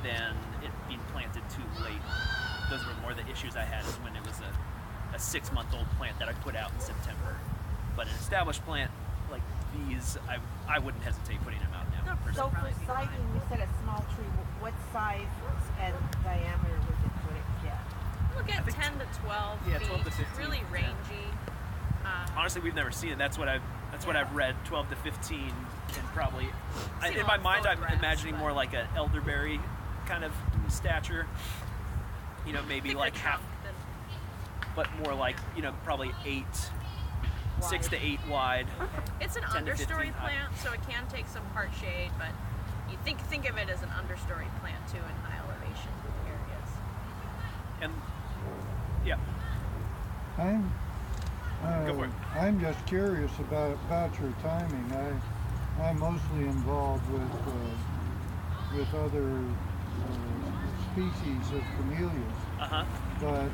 than it being planted too late. Those were more the issues I had, is when it was a 6-month-old plant that I put out in September. But an established plant like these, I wouldn't hesitate putting them out now. So for siting, you said a small tree. What size and diameter would it get? We'll get 10 to 12 Yeah, feet. 12 to 15. Really rangy. Honestly, we've never seen it. That's what I've read. 12 to 15, and probably in my mind, I'm imagining more like an elderberry kind of stature. You know, maybe like half, but more like, you know, probably 6 to 8 wide. It's an understory plant, so it can take some part shade, but you think of it as an understory plant too in high elevation areas. And yeah, go for it. I'm just curious about your timing. I'm mostly involved with other species of camellias. But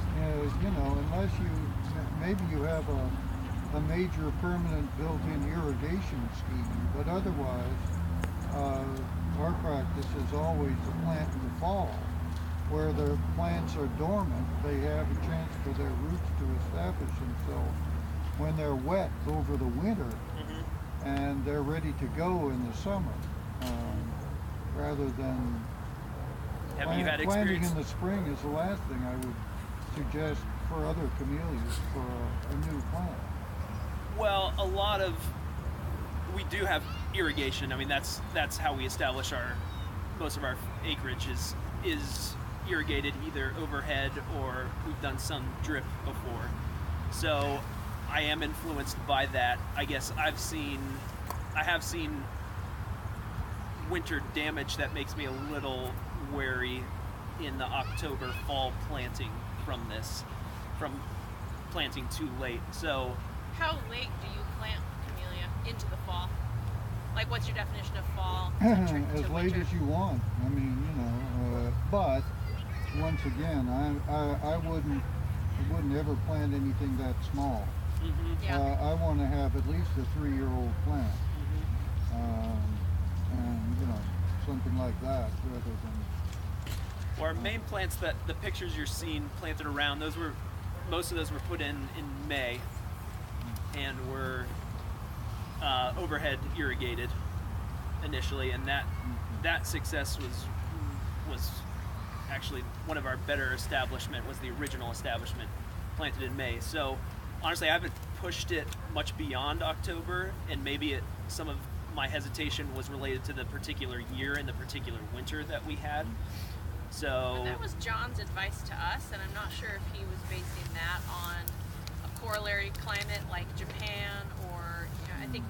you know, unless maybe you have a major permanent built-in irrigation scheme, but otherwise our practice is always to plant in the fall, where the plants are dormant. They have a chance for their roots to establish themselves when they're wet over the winter, and they're ready to go in the summer, rather than planting in the spring is the last thing I would suggest for other camellias for a new plant. Well, we do have irrigation. I mean, that's how we establish most of our acreage is irrigated either overhead, or we've done some drip before. So I am influenced by that. I guess I have seen winter damage that makes me a little wary in the October fall planting from planting too late. So how late do you plant camellia into the fall? Like, what's your definition of fall? As late as you want. I mean, you know, but once again, I wouldn't ever plant anything that small. I want to have at least a 3-year-old plant, and you know, something like that, rather than. Well, our main plants, that the pictures you're seeing planted around, most of those were put in May, and were overhead irrigated initially, and that success was actually one of our better establishment. Was the original establishment planted in May. So honestly, I haven't pushed it much beyond October, and maybe some of my hesitation was related to the particular year and the particular winter that we had. So that was John's advice to us, and I'm not sure if he was basing that on a corollary climate like Japan, or, you know, I think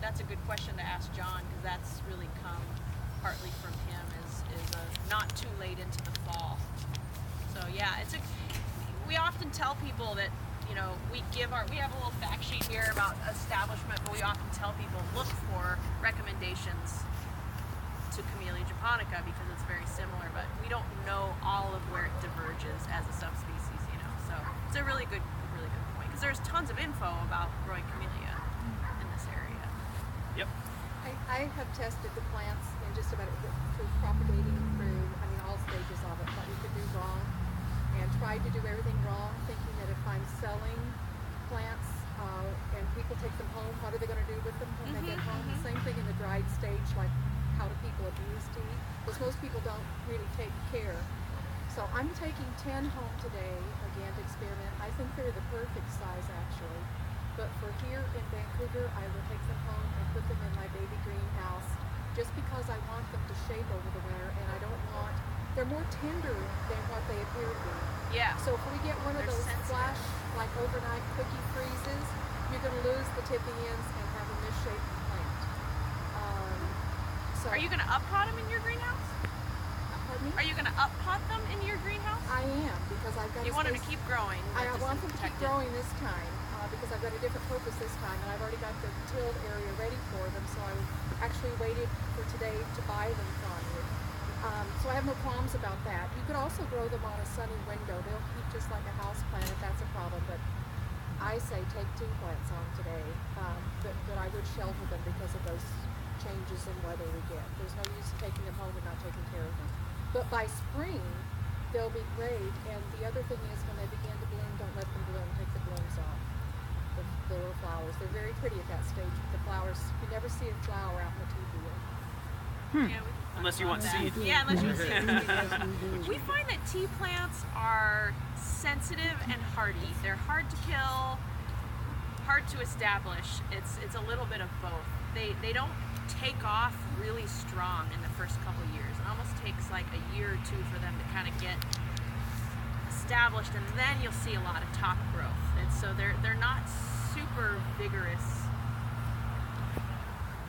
that's a good question to ask John, because that's really come partly from him, is not too late into the fall. So yeah, we often tell people that, you know, we have a little fact sheet here about establishment, but we often tell people look for recommendations to Camellia japonica because it's very similar, but we don't know all of where it diverges as a subspecies, you know. So it's a really good point, because there's tons of info about growing camellia in this area. Yep. I have tested the plants in just about through propagating through, all stages of it, what we could do wrong, and tried to do everything wrong, thinking that if I'm selling plants and people take them home, what are they going to do with them when they get home? The same thing in the dried stage, like how do people abuse tea? Because most people don't really take care. So I'm taking 10 home today, again, to experiment. I think they're the perfect size, actually. But for here in Vancouver, I will take them home and put them in my baby greenhouse, just because I want them to shape over the winter, and I don't want, they're more tender than what they appear to be. Yeah. So if we get one of those flash, like overnight cookie freezes, you're going to lose the tipping ends and have a misshapen plant. Are you going to up-pot them in your greenhouse? Pardon me? Are you going to up-pot them in your greenhouse? I am, because I've got You want them to keep growing. I want them to keep growing this time, because I've got a different purpose this time, and I've already got the tilled area ready for them, so I actually waited for today to buy them from you. So I have no qualms about that. You could also grow them on a sunny window. They'll keep just like a house plant if that's a problem, but I say take 2 plants on today, but I would shelter them because of those changes in weather we get. There's no use in taking them home and not taking care of them. But by spring, they'll be great. And the other thing is when they begin to bloom, don't let them bloom. Take the blooms off. The little flowers. They're very pretty at that stage. The flowers, you never see a flower out in the tea field. Yeah, we can Unless you talk want about seed. that. Yeah, unless you want seed. We find that tea plants are sensitive and hardy. They're hard to kill, hard to establish. It's a little bit of both. They don't take off really strong in the first couple years. It almost takes like a year or two for them to kind of get established, and then you'll see a lot of top growth. And so they're not super vigorous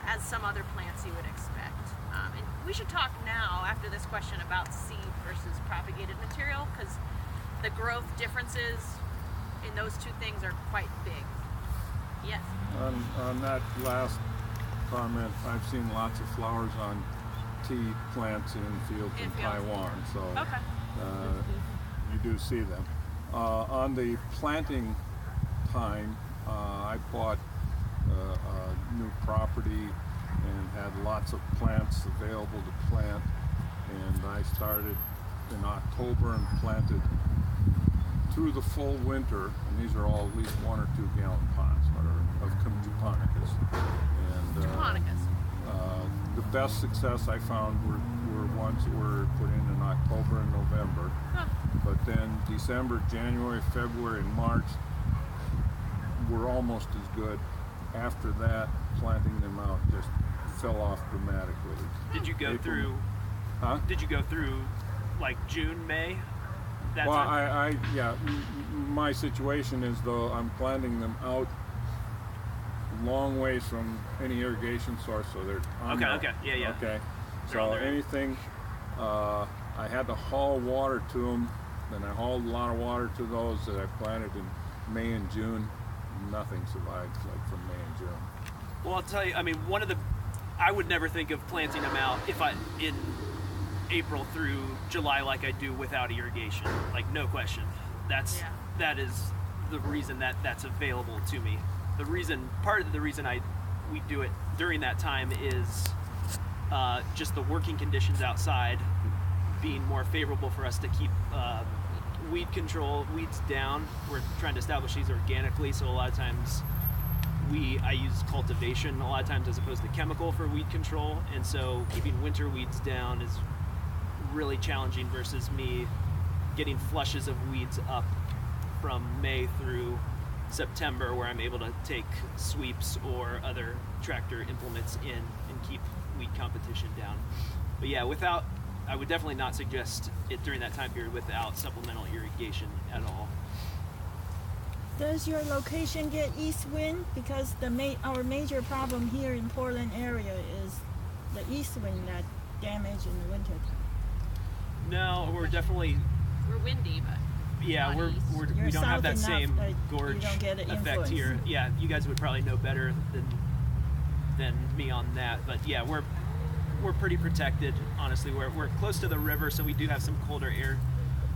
as some other plants you would expect. And we should talk now, after this question, about seed versus propagated material, because the growth differences in those two things are quite big. Yes? On that last comment, I've seen lots of flowers on tea plants in fields in Taiwan, so Okay. you do see them. On the planting time, I bought a new property and had lots of plants available to plant, and I started in October and planted through the full winter, and these are all at least 1 or 2 gallon pots of japonicas. And the best success I found were ones that were put in October and November. Huh. But then December, January, February, and March were almost as good. After that, planting them out just fell off dramatically. Did you go through? Huh? Did you go through like June, May? That Well, time? my situation is though I'm planting them out long ways from any irrigation source, so they're on Okay, the- okay, yeah. Okay, They're on so their own. anything, I had to haul water to them, and I hauled a lot of water to those that I planted in May and June. Nothing survived like from May and June. Well, I'll tell you. I mean, I would never think of planting them out in April through July like I do without irrigation. Like, no question. That is the reason that's available to me. Part of the reason we do it during that time is just the working conditions outside being more favorable for us to keep weeds down. We're trying to establish these organically, so a lot of times I use cultivation a lot of times as opposed to chemical for weed control, and so keeping winter weeds down is really challenging versus me getting flushes of weeds up from May through September, where I'm able to take sweeps or other tractor implements in and keep weed competition down. But yeah, I would definitely not suggest it during that time period without supplemental irrigation at all. Does your location get east wind? Because our major problem here in Portland area is the east wind that damage in the winter. No, we're definitely windy, but yeah, not east. we don't have that south same enough that gorge you don't get an effect influence. here. Yeah, you guys would probably know better than me on that. But yeah, we're pretty protected. Honestly, we're close to the river, so we do have some colder air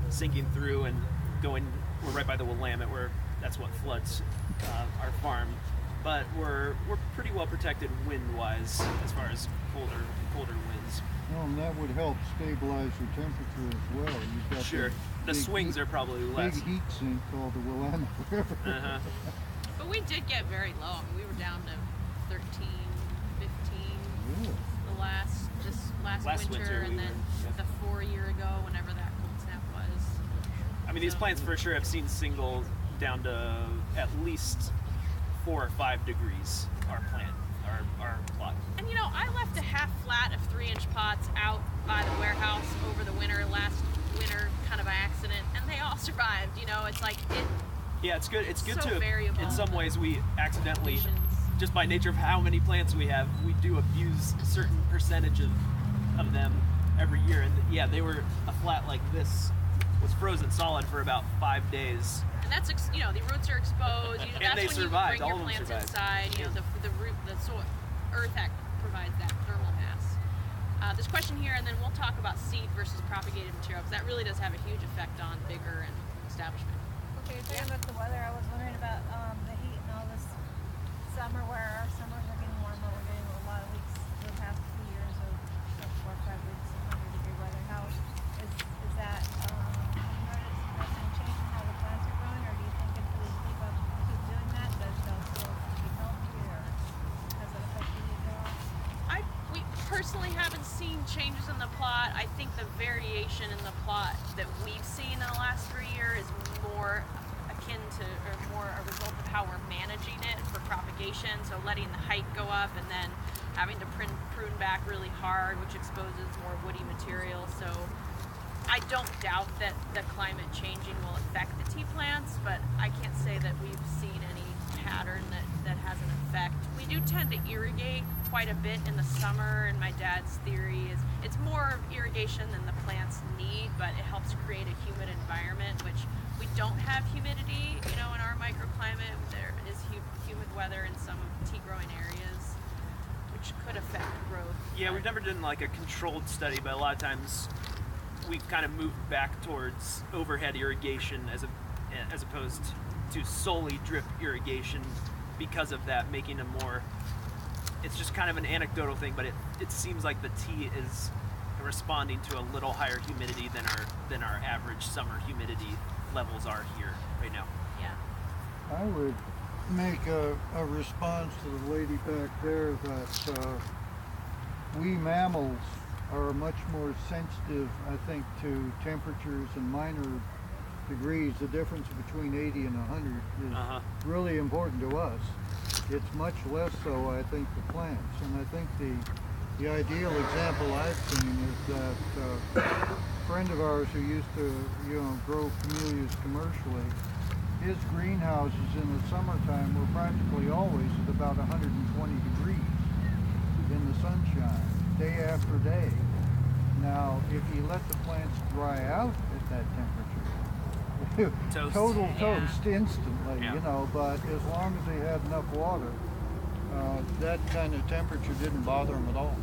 sinking through and going. We're right by the Willamette, where that's what floods our farm. But we're pretty well protected wind-wise as far as colder winds. Well, and that would help stabilize your temperature as well. You've got Sure. The big swings heat- are probably less. Big heat sink called the Willamette River. Uh-huh. But we did get very low. I mean, we were down to 13, 15 Really? the last Last winter and we then were, the 4 year ago, whenever that cold snap was. I mean, these plants for sure have seen single down to at least 4 or 5 degrees. Our plot. And you know, I left a half flat of 3-inch pots out by the warehouse over the last winter, kind of by accident, and they all survived. You know, it's like Yeah, it's good. It's good So to. variable. In some ways, we accidentally, conditions. just by nature of how many plants we have, we do abuse a certain percentage of them every year. And yeah, they were a flat like this was frozen solid for about 5 days. And that's the roots are exposed. And That's they when survived. you bring All your of them plants survived. inside. You know, the root, the soil, earth provides that thermal mass. There's a question here, and then we'll talk about seed versus propagated material, because that really does have a huge effect on vigor and establishment. Okay, talking about the weather, I was wondering about the heat and all this summer, where our summers are getting warmer. We're getting a lot of weeks the past few years of 4 or 5 weeks of 100-degree weather. personally haven't seen changes in the plot. I think the variation in the plot that we've seen in the last 3 years is more akin to, or more a result of how we're managing it for propagation. So letting the height go up and then having to prune back really hard, which exposes more woody material. So I don't doubt that the climate changing will affect the tea plants, but I can't say that we've seen any pattern that has an effect. We do tend to irrigate quite a bit in the summer, and my dad's theory is it's more irrigation than the plants need, but it helps create a humid environment, which we don't have humidity, in our microclimate. There is humid weather in some tea growing areas, which could affect growth. Yeah, we've never done like a controlled study, but a lot of times we've kind of moved back towards overhead irrigation as opposed to solely drip irrigation because of that, making a more, it's just kind of an anecdotal thing, but it seems like the tea is responding to a little higher humidity than our average summer humidity levels are here right now. Yeah. I would make a response to the lady back there that we mammals are much more sensitive, I think, to temperatures and minor degrees. The difference between 80 and 100 is really important to us. It's much less so, I think, to plants. And I think the ideal example I've seen is that a friend of ours who used to, grow camellias commercially, his greenhouses in the summertime were practically always at about 120 degrees in the sunshine, day after day. Now, if you let the plants dry out at that temperature, Toast. total Yeah. toast instantly, Yeah. but as long as they had enough water, that kind of temperature didn't bother them at all.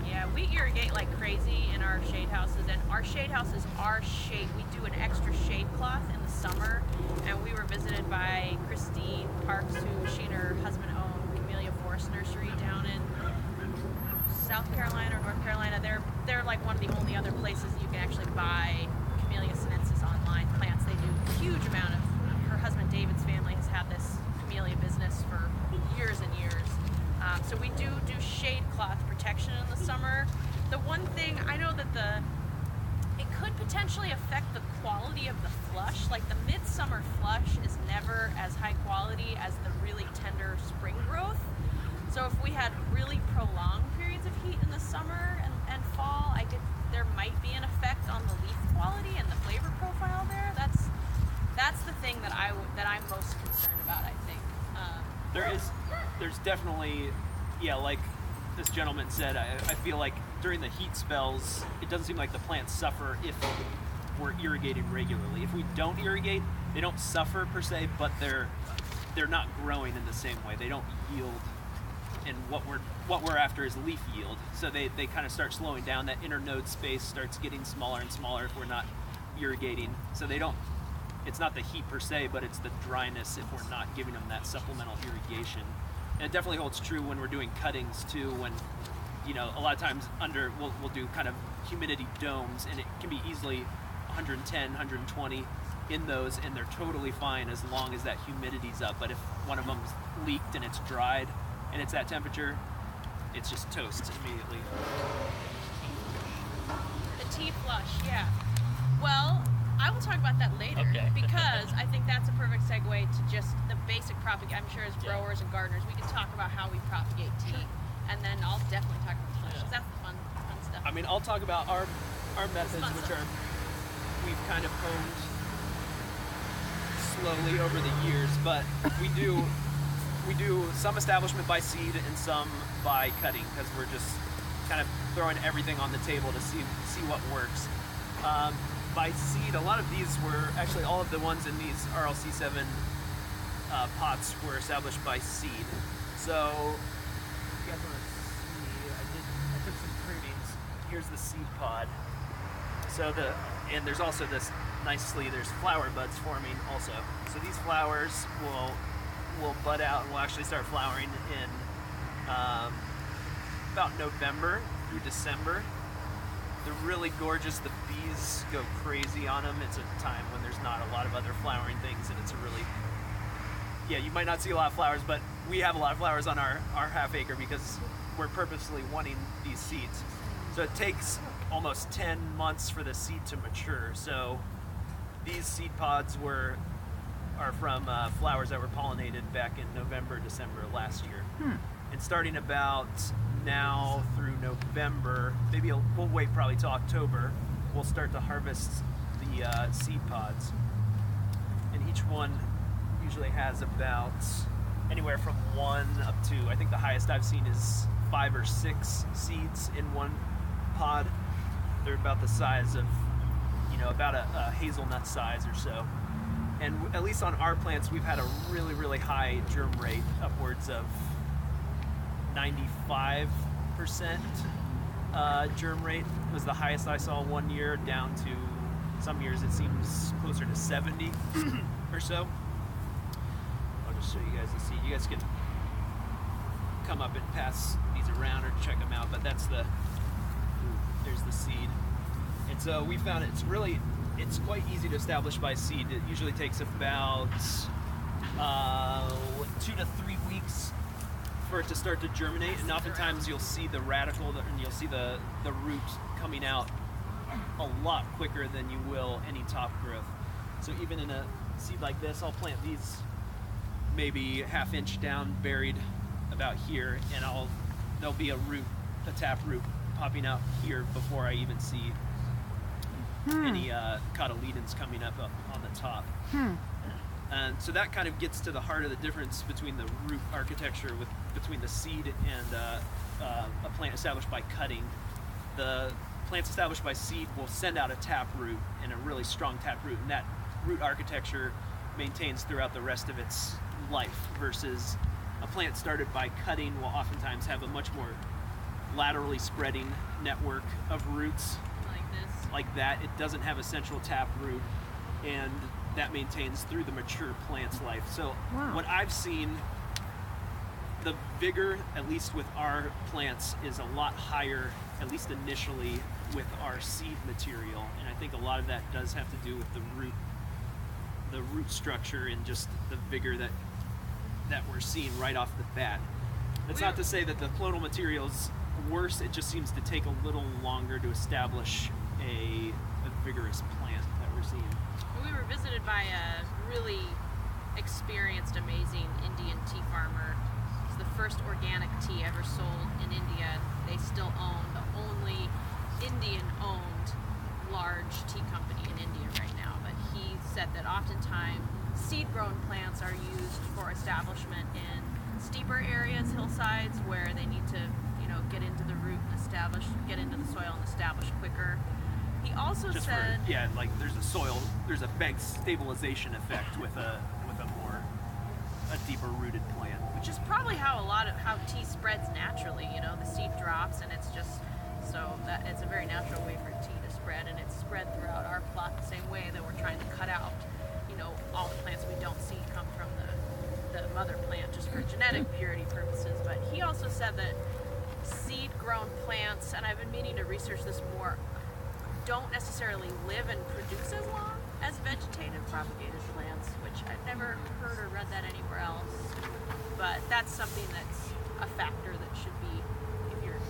Yeah, we irrigate like crazy in our shade houses, and our shade houses are shade. We do an extra shade cloth in the summer, and we were visited by Christine Parks, who she and her husband own Camellia Forest Nursery down in South Carolina or North Carolina. They're like one of the only other places you can actually buy Camellia sinensis online plants. They do a huge amount of, her husband David's family has had this camellia business for years and years. So we do shade cloth protection in the summer. The one thing, I know that it could potentially affect the quality of the flush. Like the midsummer flush is never as high quality as the really tender spring growth. So if we had really prolonged periods of heat in the summer and fall, there might be an effect on the leaf quality and the flavor profile there. That's the thing that I'm most concerned about, I think. There's definitely, like this gentleman said, I feel like during the heat spells, it doesn't seem like the plants suffer if we're irrigating regularly. If we don't irrigate, they don't suffer per se, but they're not growing in the same way. They don't yield, and what we're after is leaf yield. So they kind of start slowing down. That inner node space starts getting smaller and smaller if we're not irrigating. So it's not the heat per se, but it's the dryness if we're not giving them that supplemental irrigation. And it definitely holds true when we're doing cuttings too, when a lot of times we'll do kind of humidity domes, and it can be easily 110, 120 in those, and they're totally fine as long as that humidity's up. But if one of them's leaked and it's dried and it's that temperature, it's just toast immediately. The tea flush, yeah. Well, I will talk about that later, because I think that's a perfect segue to just the basic propagation. I'm sure as growers and gardeners, we can talk about how we propagate tea, and then I'll definitely talk about the flush, 'cause that's the fun stuff. I mean, I'll talk about our methods, which we've kind of honed slowly over the years, but we do some establishment by seed and some by cutting, because we're just kind of throwing everything on the table to see what works. By seed, a lot of these were actually, all of the ones in these RLC7 pots were established by seed. So if you guys want to see, I took some prunings. Here's the seed pod. So and there's also there's flower buds forming also. So these flowers will bud out and will actually start flowering in about November through December. They're really gorgeous. The bees go crazy on them. It's a time when there's not a lot of other flowering things, and it's a really, you might not see a lot of flowers, but we have a lot of flowers on our half acre because we're purposely wanting these seeds. So it takes almost 10 months for the seed to mature. So these seed pods are from flowers that were pollinated back in November, December last year. And starting about now through November, maybe we'll wait probably till October, we'll start to harvest the seed pods. And each one usually has about anywhere from 1 up to, I think the highest I've seen is 5 or 6 seeds in one pod. They're about the size of, about a hazelnut size or so. And at least on our plants, we've had a really, really high germ rate, upwards of 95% germ rate was the highest I saw one year, down to some years it seems closer to 70 or so. I'll just show you guys the seed. You guys can come up and pass these around or check them out, but there's the seed. And so we found it's quite easy to establish by seed. It usually takes about 2 to 3 weeks for it to start to germinate, and oftentimes you'll see the radical and you'll see the root coming out a lot quicker than you will any top growth. So even in a seed like this, I'll plant these maybe ½ inch down, buried about here, and there'll be a tap root popping out here before I even see any cotyledons coming up on the top. And so that kind of gets to the heart of the difference between the root architecture between the seed and a plant established by cutting. The plants established by seed will send out a tap root, and a really strong tap root, and that root architecture maintains throughout the rest of its life, versus a plant started by cutting will oftentimes have a much more laterally spreading network of roots. Like that. It doesn't have a central tap root, and that maintains through the mature plant's life. So what I've seen, the vigor, at least with our plants, is a lot higher, at least initially, with our seed material. And I think a lot of that does have to do with the root structure and just the vigor that we're seeing right off the bat. That's not to say that the clonal material's worse, it just seems to take a little longer to establish a vigorous plant that we're seeing. We were visited by a really experienced, amazing Indian tea farmer. It's the first organic tea ever sold in India. They still own the only Indian-owned large tea company in India right now. But he said that oftentimes seed-grown plants are used for establishment in steeper areas, hillsides, where they need to, get into the root and get into the soil and establish quicker. He also said, there's a bank stabilization effect with a deeper rooted plant, which is probably how how tea spreads naturally. The seed drops, and it's just so that it's a very natural way for tea to spread, and it's spread throughout our plot the same way that we're trying to cut out, all the plants we don't see come from the mother plant just for genetic purity purposes. But he also said that seed-grown plants, and I've been meaning to research this more, don't necessarily live and produce as long as vegetative propagated plants, which I've never heard or read that anywhere else. But that's something that's a factor that should be, if you're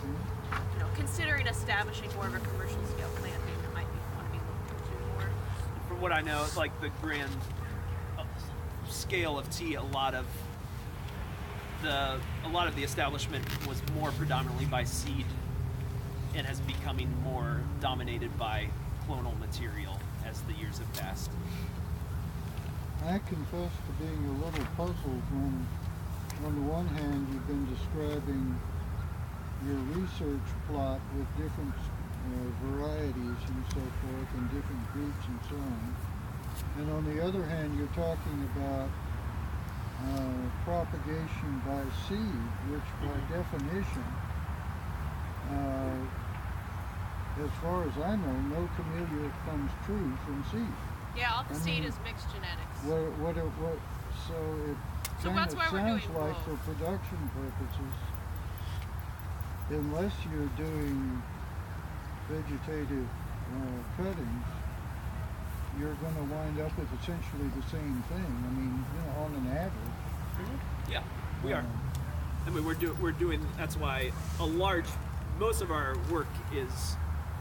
considering establishing more of a commercial scale planting, that might be want to be looked into more. From what I know, it's like the grand scale of tea, a lot of the establishment was more predominantly by seed and has becoming more dominated by clonal material as the years have passed. I confess to being a little puzzled when, on the one hand, you've been describing your research plot with different varieties and so forth, and different groups and so on. And on the other hand, you're talking about propagation by seed, which by definition, as far as I know, no camellia comes true from seed. Yeah, all the seed is mixed genetics. So it So kind that's of why we're sounds doing like both. for production purposes, unless you're doing vegetative cuttings, you're going to wind up with essentially the same thing. I mean, on an average. Yeah, we are. I mean, we're doing. That's why most of our work is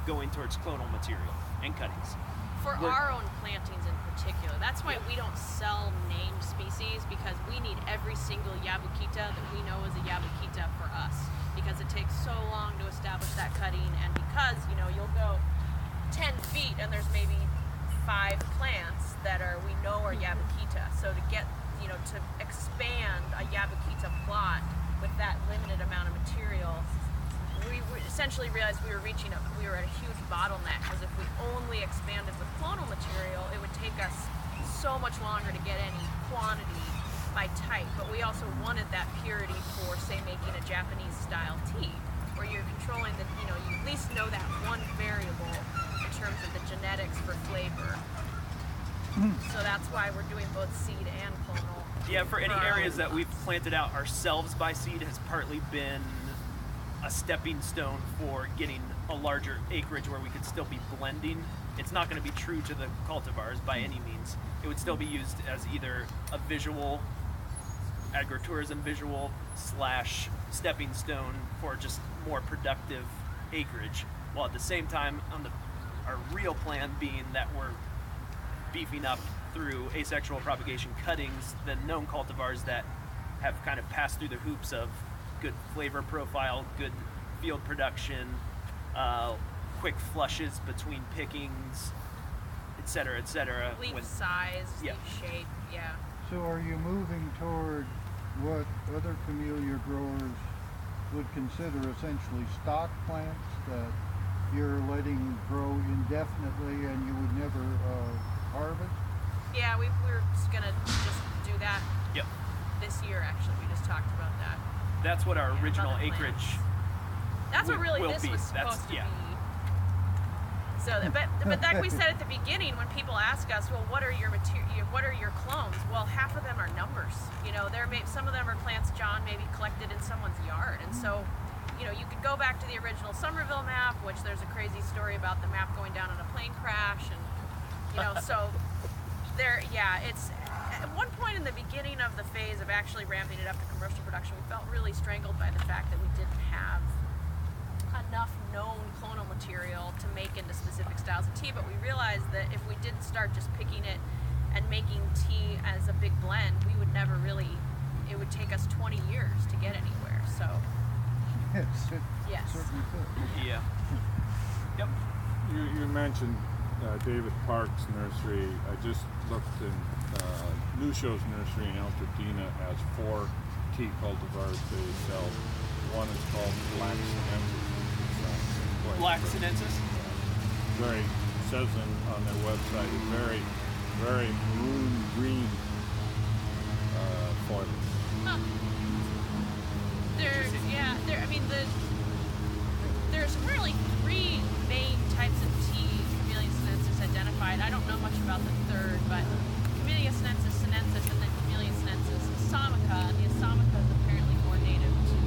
going towards clonal material and cuttings. For our own plantings in particular. That's why we don't sell named species, because we need every single yabuquita that we know is a yabuquita for us, because it takes so long to establish that cutting, and because you'll go 10 feet and there's maybe 5 plants that we know are yabuquita. So to get to expand a yabuquita plot with that limited amount of material, we essentially realized we were at a huge bottleneck, because if we only expanded with clonal material, it would take us so much longer to get any quantity by type. But we also wanted that purity for, say, making a Japanese style tea, where you're controlling you at least know that one variable in terms of the genetics for flavor. So that's why we're doing both seed and clonal. Yeah, for any areas that we've planted out ourselves by seed has partly been a stepping stone for getting a larger acreage where we could still be blending. It's not going to be true to the cultivars by any means. It would still be used as either a visual, agritourism visual / stepping stone for just more productive acreage, while at the same time our real plan being that we're beefing up through asexual propagation cuttings the known cultivars that have kind of passed through the hoops of good flavor profile, good field production, quick flushes between pickings, etc., etc. Leaf size, leaf shape, yeah. So are you moving toward what other camellia growers would consider essentially stock plants that you're letting grow indefinitely and you would never harvest? Yeah, we were just gonna do that. Yep. This year, actually, we just talked about that. That's what our original other acreage. plants. That's what really will this be. was supposed to Yeah. be. So, but like we said at the beginning, when people ask us, well, what are your what are your clones? Well, half of them are numbers. Some of them are plants John maybe collected in someone's yard, and so. You could go back to the original Somerville map, which there's a crazy story about the map going down in a plane crash, and so there. Yeah, it's at one point in the beginning of the phase of actually ramping it up to commercial production, we felt really strangled by the fact that we didn't have enough known clonal material to make into specific styles of tea. But we realized that if we didn't start just picking it and making tea as a big blend, we would never really. It would take us 20 years to get anywhere. So. Yes, it Yes. certainly could. Yeah. Yep. You mentioned David Park's nursery. I just looked in Luccio's nursery in Altadena has 4 tea cultivars they sell. One is called Black Sinensis. Black sinensis. Very says on their website it's very, very maroon green foliage. Huh. There's really 3 main types of tea Camellia sinensis identified. I don't know much about the third, but Camellia sinensis, and then Camellia sinensis, assamica. The assamica is apparently more native to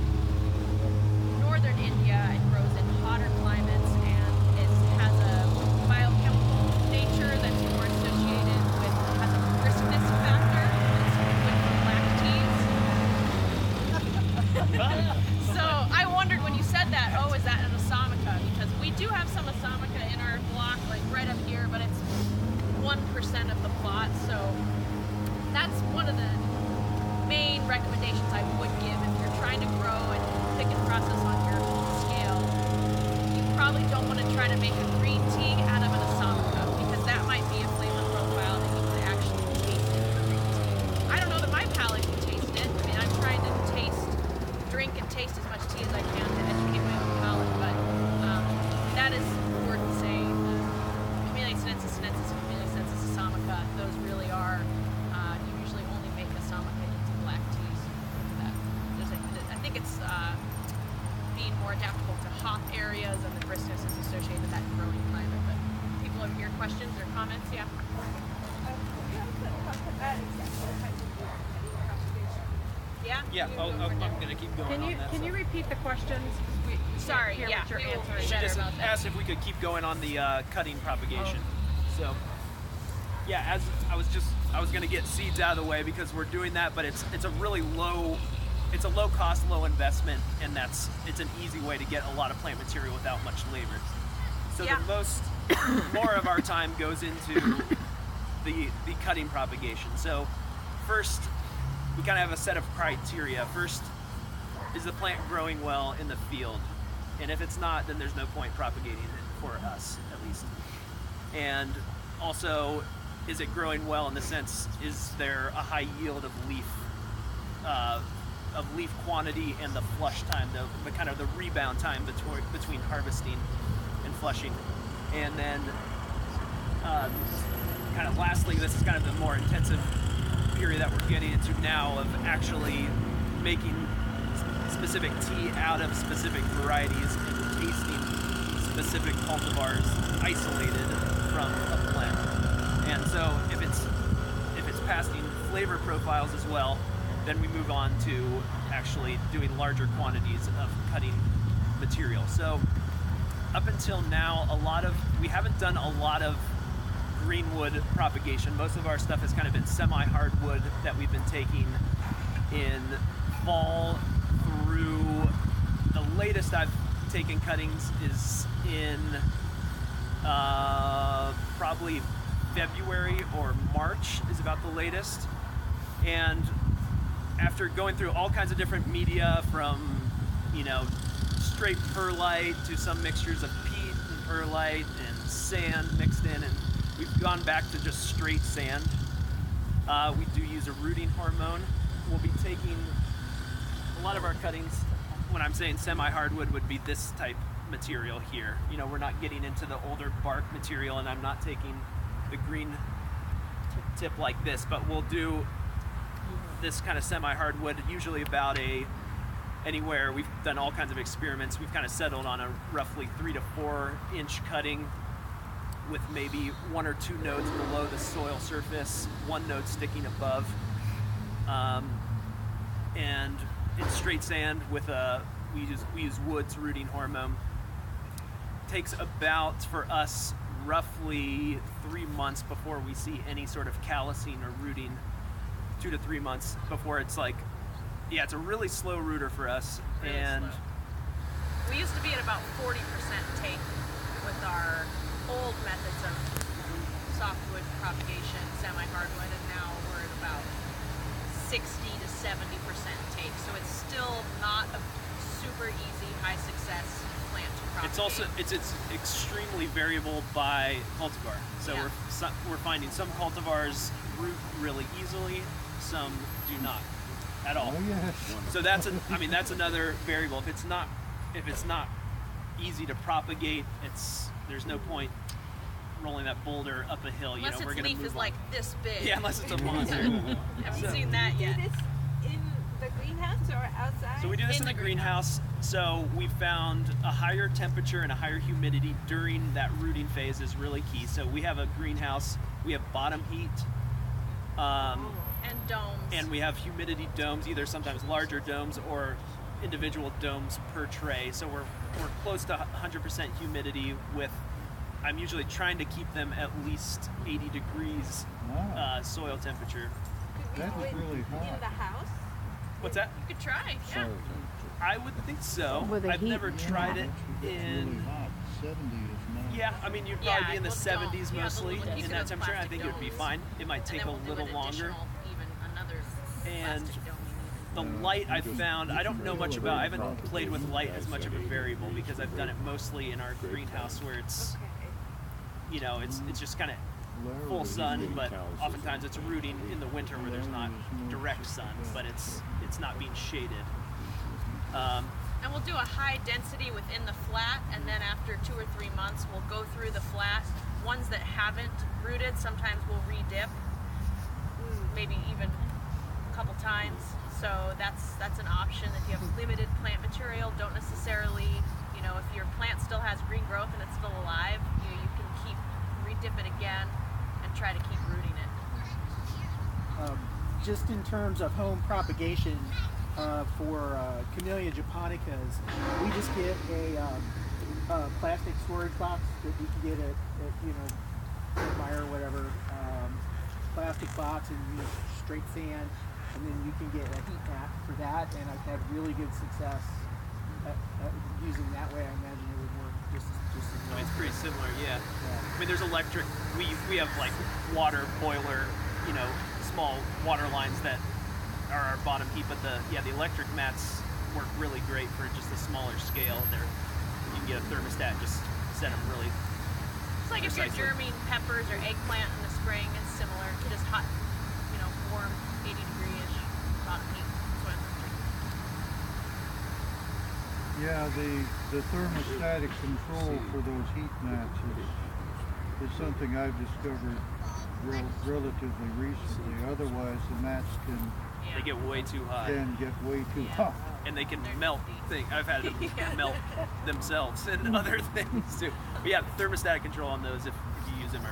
northern India. It grows in hotter climates, and it has a biochemical nature that's more associated with, has a briskness factor. It's good for black teas. So I wondered when you said that, is that an assamica? Because we do have some assamica in our block, like right up here, but it's 1% of the plot. So that's one of the main recommendations I would give if you're trying to grow and pick and process on your scale. You probably don't want to try to make a green tea out of an assamica, because that might be a flavor profile that you can actually taste in the green tea. I don't know that my palate can taste it. I mean, I'm trying to drink and taste as much tea as I can to educate my own palate, but that is worth saying. Camellia sinensis, Camellia sinensis, assamica, those really are, you usually only make assamica into black teas. I think it's being more adaptable to hot areas, and the briskness is associated with that growing climate. But people over here, questions or comments? Yeah? Yeah? Yeah. I'm gonna keep going on that. Can you repeat the questions? Sorry, Hear yeah. what you're we will answering. She better just about that. asked if we could keep going on the cutting propagation. So, yeah, as I was going to get seeds out of the way because we're doing that, but it's a really low it's a low cost, low investment, and it's an easy way to get a lot of plant material without much labor. So Yeah. more of our time goes into the cutting propagation. So first, we kind of have a set of criteria. First, is the plant growing well in the field? And if it's not, then there's no point propagating it for us, at least. And also, is it growing well in the sense, is there a high yield of leaf quantity and the flush time, the kind of the rebound time between harvesting and flushing? And then kind of lastly, this is kind of the more intensive period that we're getting into now of actually making specific tea out of specific varieties and tasting specific cultivars isolated from a plant. And so if it's passing flavor profiles as well, then we move on to actually doing larger quantities of cutting material. So up until now, we haven't done a lot of greenwood propagation. Most of our stuff has kind of been semi-hardwood that we've been taking in fall through. The latest I've taken cuttings is in probably February or March is about the latest. And after going through all kinds of different media, from straight perlite to some mixtures of peat and perlite and sand mixed in, and we've gone back to just straight sand. We do use a rooting hormone. We'll be taking a lot of our cuttings, when I'm saying semi-hardwood, would be this type material here. We're not getting into the older bark material, and I'm not taking the green tip like this, but we'll do this kind of semi-hardwood, usually about anywhere. We've done all kinds of experiments. We've kind of settled on a roughly 3 to 4 inch cutting with maybe 1 or 2 nodes below the soil surface, 1 node sticking above. And it's straight sand with we use Wood's rooting hormone. Takes about, for us, roughly 3 months before we see any sort of callousing or rooting. 2 to 3 months before it's it's a really slow rooter for us. Really and slow. We used to be at about 40% take with our old methods of softwood propagation, semi-hardwood, and now we're at about 60 to 70% take. So it's still not a super easy, high success plant to propagate. it's also it's extremely variable by cultivar. So Yeah. we're finding some cultivars root really easily, some do not at all. Oh, yes. So that's another variable. If it's not easy to propagate, there's no point rolling that boulder up a hill. Unless we're its gonna leaf move is on. like this big. Yeah, unless it's a monster. Haven't So- seen that yet. Do this in the greenhouse or outside? So we do this in the greenhouse. So we found a higher temperature and a higher humidity during that rooting phase is really key. So we have a greenhouse. We have bottom heat. And domes. And we have humidity domes, either sometimes larger domes or individual domes per tray. So we're close to 100% humidity with, I'm usually trying to keep them at least 80 degrees Wow. soil temperature. Could we That do is it really in hot. the house? What's that? You could try, yeah. Sorry. I would think so. With the I've heat, never yeah. tried it It's really in. hot. 70 is not. Yeah, I mean, you'd Yeah, probably be in the well, 70s don't. Yeah, the mostly little- you in could that have temperature. I plastic think it would be domes. fine. It might And take then a we'll do little an longer. additional, even another And plastic dome the maybe. light I found, I don't know much about. I haven't played with light as much of a variable because I've done it mostly in our greenhouse where it's, Okay. it's just kind of full sun, but oftentimes it's rooting in the winter where there's not direct sun, but it's not being shaded. And we'll do a high density within the flat, and then after 2 or 3 months, we'll go through the flat. Ones that haven't rooted, sometimes we'll re-dip, maybe even a couple times. So that's an option. If you have limited plant material, don't necessarily, if your plant still has green growth and it's still alive, you can keep re-dip it again and try to keep rooting it. Just in terms of home propagation for Camellia japonicas, we just get a plastic storage box that you can get at Meyer or whatever, plastic box, and use straight sand, and then you can get a heat mat for that. And I've had really good success at using that way. I imagine it would work just as I well. mean, it's pretty similar, yeah. Yeah. I mean, there's electric. We have like water boiler, small water lines that are our bottom heat. But the electric mats work really great for just a smaller scale. You can get a thermostat, just set them really. It's like if you're precisely. germing peppers or eggplant in the spring, it's similar. Just hot, warm, 80-degree-ish bottom heat. That's what it looks like. Yeah, the thermostatic control for those heat mats is something I've discovered relatively recently. Otherwise, the mats They get way too hot. can get way too hot. And they can melt things. I've had them melt themselves and other things too. But yeah, thermostatic control on those, if you use them,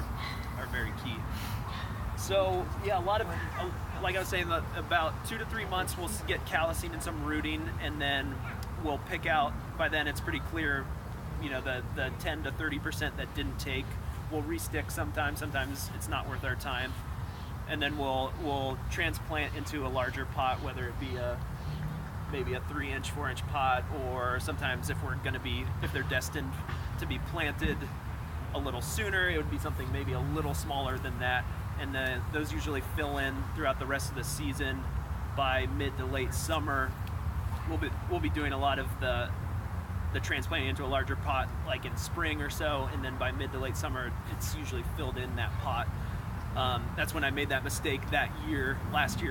are very key. So yeah, a lot of, like I was saying, about 2 to 3 months we'll get callousing and some rooting, and then we'll pick out, by then it's pretty clear, the 10 to 30% that didn't take. We'll restick sometimes it's not worth our time. And then we'll transplant into a larger pot, whether it be maybe a 3-inch, 4-inch pot, or sometimes if they're destined to be planted a little sooner, it would be something maybe a little smaller than that. And then those usually fill in throughout the rest of the season. By mid to late summer, we'll be doing a lot of the transplanting into a larger pot, like in spring or so, and then by mid to late summer, it's usually filled in that pot. That's when I made that mistake last year.